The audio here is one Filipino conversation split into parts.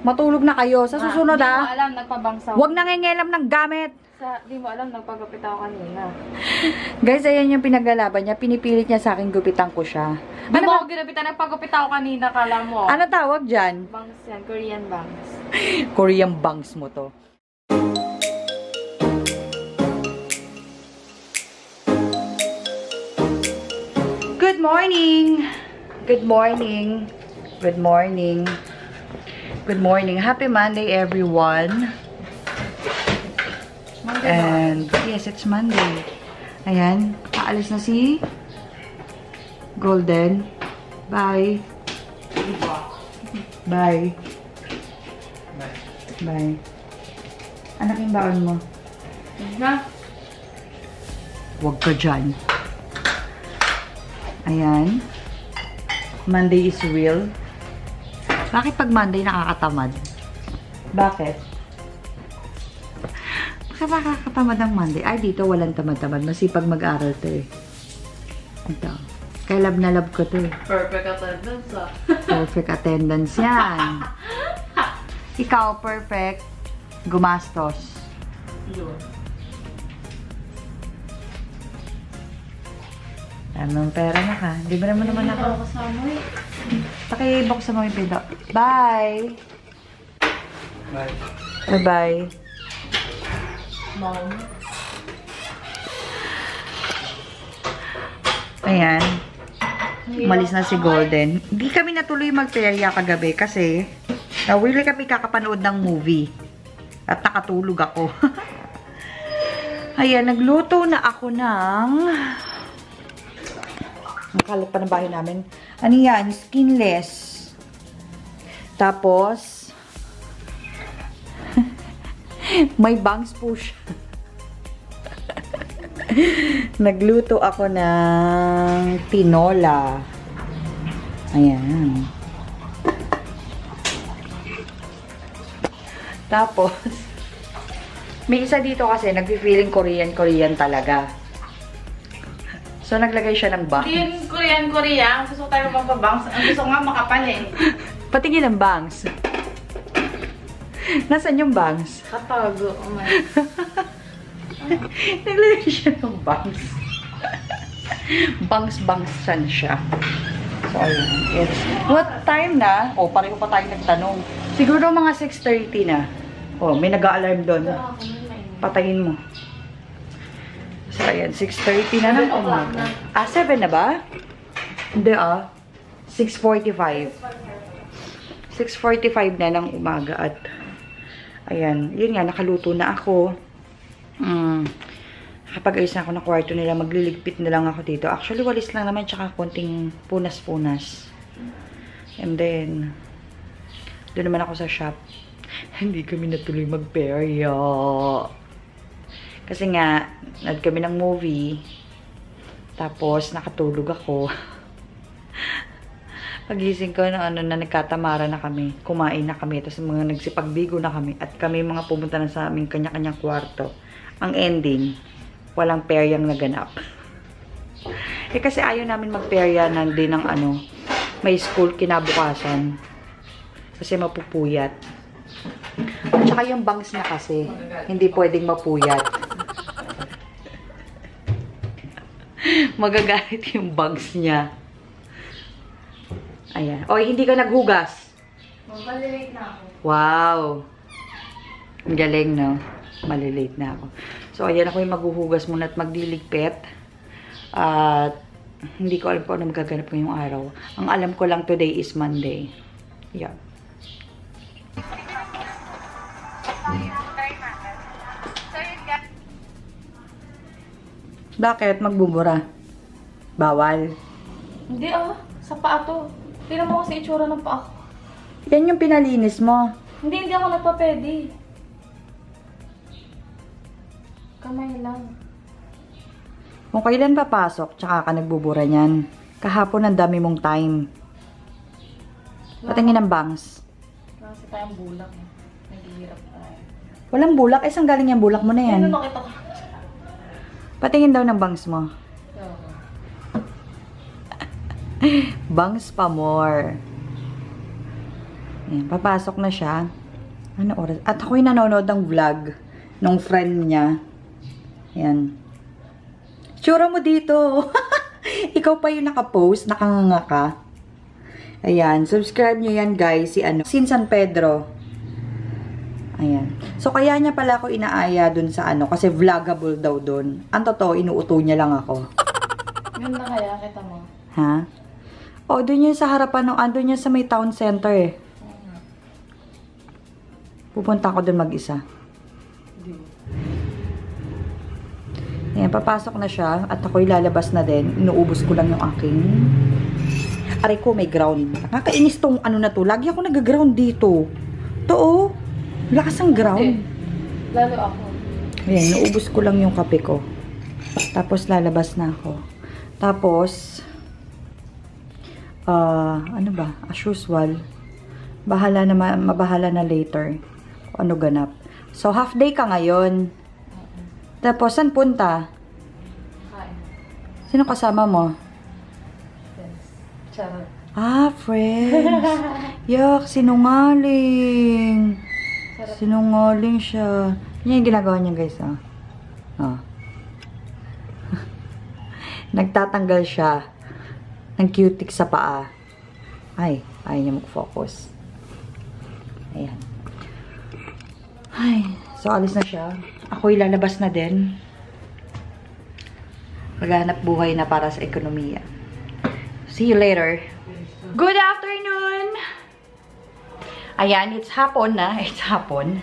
Matulog na kayo. Sa susunod, Di mo alam, nagpabangsa. Huwag nangingialam ng gamit. Di mo alam, nagpagupit ako kanina. Guys, ayan yung pinaglalaban niya. Pinipilit niya sa akin, gupitan ko siya. Di mo ako ginapitan, nagpagupit ako kanina, kala mo. Ano tawag dyan? Bangs yan, Korean bangs. Korean bangs mo to. Good morning! Good morning! Good morning! Good morning! Happy Monday, everyone! Monday And, yes, it's Monday. Ayan, aalis na si Golden. Bye! Bye! Bye! Anak yung baon mo? Na? Huwag ka dyan. Ayan. Monday is real. Bakit pag Monday nakakatamad? Bakit? Bakit nakakatamad ang Monday? Ay, dito walang tamad-tamad. Masipag mag-aral to eh. Ito. Kaya love na love ko to eh. Perfect attendance ah. Perfect attendance yan. Ikaw, perfect. Gumastos. Yun. Anong pera na ka? Di ba naman ako? Kasama eh. Pakibuksan mo yung pinto. Bye! Bye. Bye-bye. Mom. Ayan. Umalis na si Golden. Hindi kami natuloy magperya kagabi kasi nawili kami kakapanood ng movie. At nakatulog ako. Ayan, nagluto na ako ng... Makalat pa ng bahay namin. Ano yan? Skinless. Tapos, may bangs po siya. Nagluto ako ng tinola. Ayan. Tapos, may isa dito kasi nagpi-feeling Korean talaga. So, naglagay siya ng bangs. Hindi yung Korean. Gusto tayo magpabangs. Ang gusto nga makapal eh. Patingin ng bangs. Nasaan yung bangs? Katago. Oh my. Naglagay siya ng bangs. Bangs-bangsan siya. So, ayun. It's, what time na? Oh, pareho pa tayo nagtanong. Siguro mga 6:30 na. Oh, may nag-a-alarm doon. Patayin mo. So, ayan. 6:30 na ng umaga. 7 na ba? Hindi 6:45. 6:45 na ng umaga at ayan. Yun nga, nakaluto na ako. Kapag ayos na ako ng kwarto nila, magliligpit na lang ako dito. Actually, walis lang naman, tsaka konting punas-punas. And then, doon naman ako sa shop. Hindi kami natuloy magperya. Kasi nga, nag kami ng movie. Tapos, nakatulog ako. Pagising ko na nagkatamara na kami. Kumain na kami. Tapos mga nagsipagbigo na kami. At kami mga pumunta na sa aming kanya-kanyang kwarto. Ang ending, walang peryang naganap. Eh kasi ayaw namin magperya din ng may school kinabukasan. Kasi mapupuyat. At saka yung bangs na kasi, hindi pwedeng mapuyat. Magagalit yung bangs niya. Ayan. Oy, hindi ka naghugas. Malilate na ako. Wow. Ang galing, no? Malilate na ako. So, ayan ako yung maghuhugas muna at magliligpit. At hindi ko alam kung ano magaganap ngayong araw. Ang alam ko lang today is Monday. Yan. Bakit? Magbubura? Bawal. Hindi sa paa to. Tingnan mo kasi itsura ng paa ko. Yan yung pinalinis mo. Hindi ako nagpa-pedi. Kamay lang. Kung kailan papasok, tsaka ka nagbubura niyan. Kahapon ang dami mong time. Patingin ng bangs. Kasi tayong bulak. Naghihirap tayo. Walang bulak. Eh, saan galing yung bulak mo na yan? Ano nakita ko? Patingin daw ng bangs mo. Bangs pa more. Ayan, papasok na siya. Ano oras? At ako'y nanonood ng vlog nung friend niya. Ayan. Tsura mo dito. Ikaw pa yung nakapost, nakanganga ka. Ayan, subscribe nyo yan guys, si Sin San Pedro. Ayan. So, kaya niya pala ako inaaya dun sa kasi vlogable daw dun. Ang totoo, inuuto niya lang ako. Ganda kaya, kita mo. Ha? O, dun yun sa harapan ng, andun yun sa may town center eh. Pupunta ako dun mag-isa. Ayan, papasok na siya at ako'y lalabas na din. Inuubos ko lang yung aking... Aray ko, may ground. Nakakainis tong na to. Lagi ako nag-ground dito. To, lakas ang ground. Lalo ako. Ayan, naubos ko lang yung kape ko. Tapos, lalabas na ako. Tapos, ano ba? As usual, mabahala na later. Ano ganap. So, half day ka ngayon. Tapos, saan punta? Kain. Sino kasama mo? Charot. Ah, friends. Yak, sinungaling. Sinungaling siya. Yan yung ginagawa niya, guys, Nagtatanggal siya ng cutic sa paa. Ay, ayaw niya mag-focus. Ayan. Ay, so alis na siya. Ako'y lalabas na din. Maghanap buhay na para sa ekonomiya. See you later. Good afternoon! Ayan, it's hapon na. It's hapon.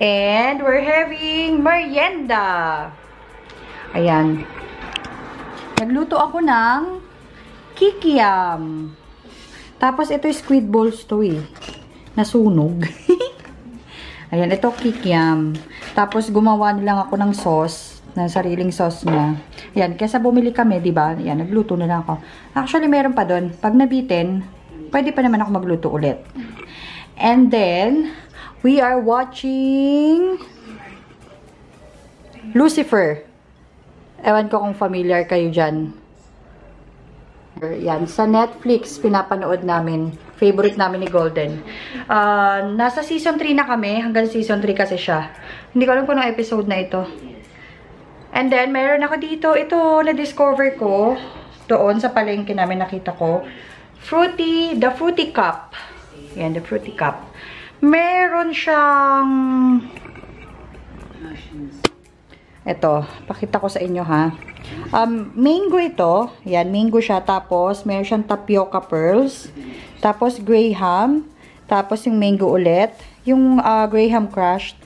And we're having merienda. Ayan. Nagluto ako ng kikiam. Tapos ito yung squid balls to eh. Nasunog. Ayan, ito kikiam. Tapos gumawa nilang ako ng sauce. Ng sariling sauce niya. Ayan, kesa bumili kami, diba? Ayan, nagluto na lang ako. Actually, meron pa doon. Pag nabitin, pwede pa naman ako magluto ulit. And then, we are watching Lucifer. Ewan ko kung familiar kayo dyan. Yan, sa Netflix, pinapanood namin. Favorite namin ni Golden. Nasa season 3 na kami. Hanggang season 3 kasi siya. Hindi ko alam kung anong episode na ito. And then, meron ako dito. Ito, na-discover ko. Doon, sa palengke namin nakita ko. The Fruity Cup. Yan, the Fruity Cup. Meron siyang... Ito, pakita ko sa inyo ha. Mango ito. Yan, mango siya. Tapos, meron siyang tapioca pearls. Tapos, graham. Tapos, yung mango ulit. Yung graham crushed.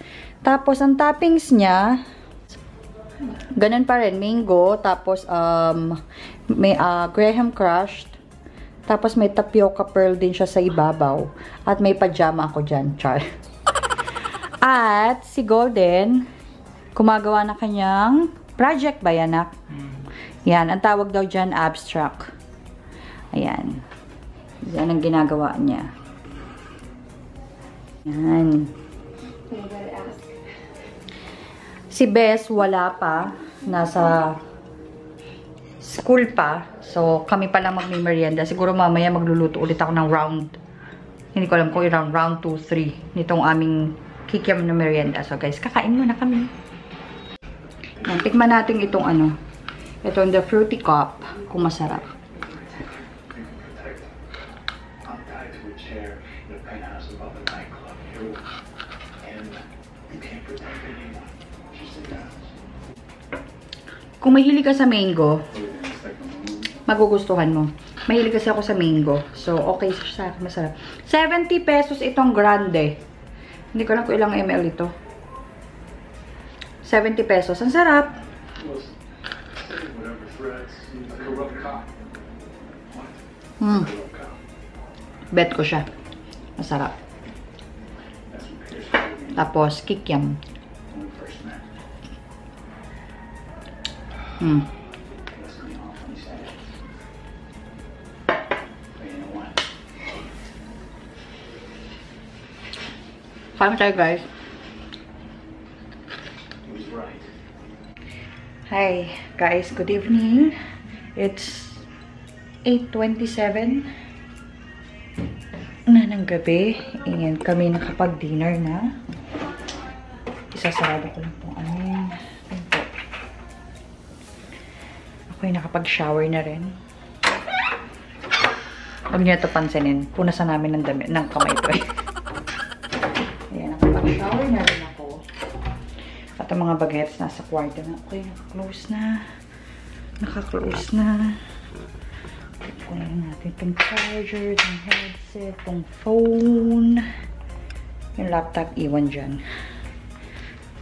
Tapos, ang toppings niya, ganun pa rin. Mango. Tapos, may graham crushed. Tapos, may tapioca pearl din siya sa ibabaw. At may pajama ako dyan. Char. At, si Golden, kumagawa na kanyang project ba yan, anak? Yan, ang tawag daw dyan, abstract. Ayan. Yan ang ginagawa niya. Yan. Si Bess, wala pa. Nasa school pa. So, kami pa lang magmimerienda. Siguro mamaya magluluto ulit ako ng round. Hindi ko alam kung round 2, 3 nitong aming kikiam na merienda. So, guys, kakain muna kami. Yan, tikman natin itong itong the Fruity Cup, kung masarap. Kung mahilig ka sa mango, magugustuhan mo. Mahilig kasi ako sa mango. So, okay sa akin, masarap. 70 pesos itong grande. Hindi ko lang kung ilang ml ito. 70 pesos. Ang sarap. Bet ko siya. Masarap. Tapos, kikiam. Kain tayo, guys. Hi, guys. Good evening. It's 8:27 na ng gabi. Ayan, kami nakapag-dinner na. Isasarado ko lang po. Ayan po. Ako'y nakapag-shower na rin. Huwag niyo ito pansinin. Punasan namin ng damit, ng kamay ko eh. Ayan, nakapag-shower na rin ako. At ang mga bagets nasa kwarto na. Okay, naka-close na. Naka-close na. Kunin natin itong charger, itong headset, itong phone. Yung laptop, iwan dyan.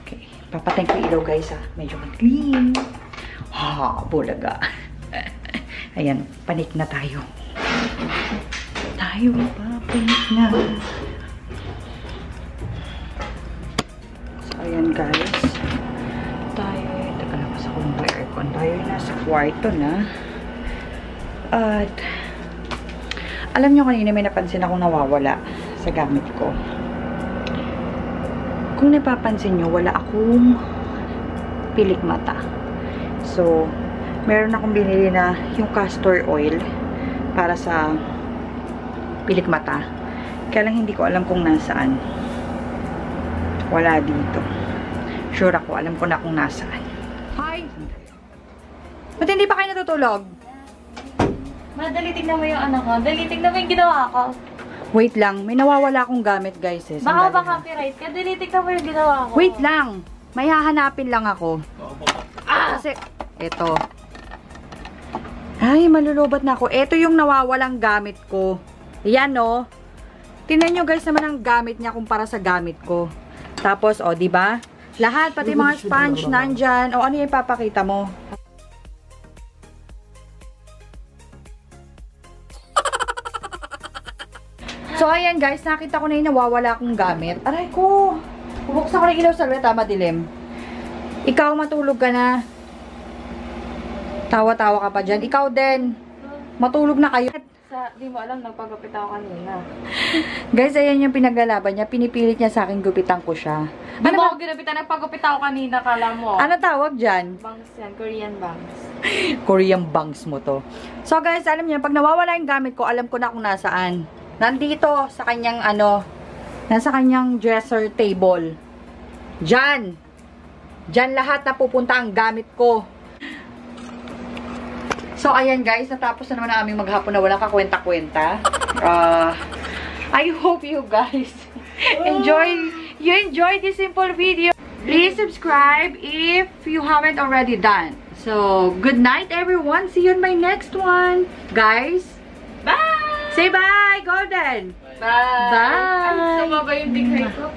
Okay. Papatayin ko ilaw guys ha. Medyo clean. Ha, bulaga. Ayan, panik na tayo. Tayo, papanik na. So, ayan guys. Tayo, teka lang sa kulong aircon. Tayo nasa kwarto na. At, alam nyo kanina may napansin akong nawawala sa gamit ko. Kung napapansin nyo, wala akong pilik mata. So, meron akong binili na yung castor oil para sa pilik mata. Kaya lang hindi ko alam kung nasaan. Wala dito. Sure ako, alam ko na kung nasaan. Hi! Ba't hindi pa kayo natutulog? Madali, tignan mo yung ano ko. Dali, tignan mo yung ginawa ko. Wait lang, may nawawala akong gamit guys eh. Baka Sandali ba lang. copyright ka? Dali, tignan mo yung ginawa ko. Wait lang! May hahanapin lang ako. Kasi, eto. Ay, malulubat na ako. Eto yung nawawalang gamit ko. Yan oh. Tingnan nyo guys naman ang gamit niya kumpara sa gamit ko. Tapos, oh, di ba? Lahat, pati mga sponge nandyan. O, ano yung ipapakita mo? So, ayan guys, nakita ko na yung nawawala akong gamit. Aray ko! Bubuksan ko na ilaw sa leta, madilim. Ikaw, matulog ka na. Tawa-tawa ka pa dyan. Ikaw din. Matulog na kayo. Di mo alam, nagpagupit ako kanina. Guys, ayan yung pinaglalaban niya. Pinipilit niya sa akin, gupitan ko siya. Di mo ako ginapitan, nagpagupit ako kanina, kala mo. Ano tawag dyan? Bangs yan, Korean bangs. Korean bangs mo to. So guys, alam niyo, pag nawawala yung gamit ko, alam ko na kung nasaan. Nandito, sa kanyang ano, nasa kanyang dresser table. Diyan. Diyan lahat na pupunta ang gamit ko. So, ayan guys, natapos na naman ang aming maghapon na walang kakwenta-kwenta. I hope you guys enjoy this simple video. Please subscribe if you haven't already done. So, good night everyone. See you in my next one. Guys, Bye! say bye, Golden. Bye! Bye! Sumaba yung tigray ko.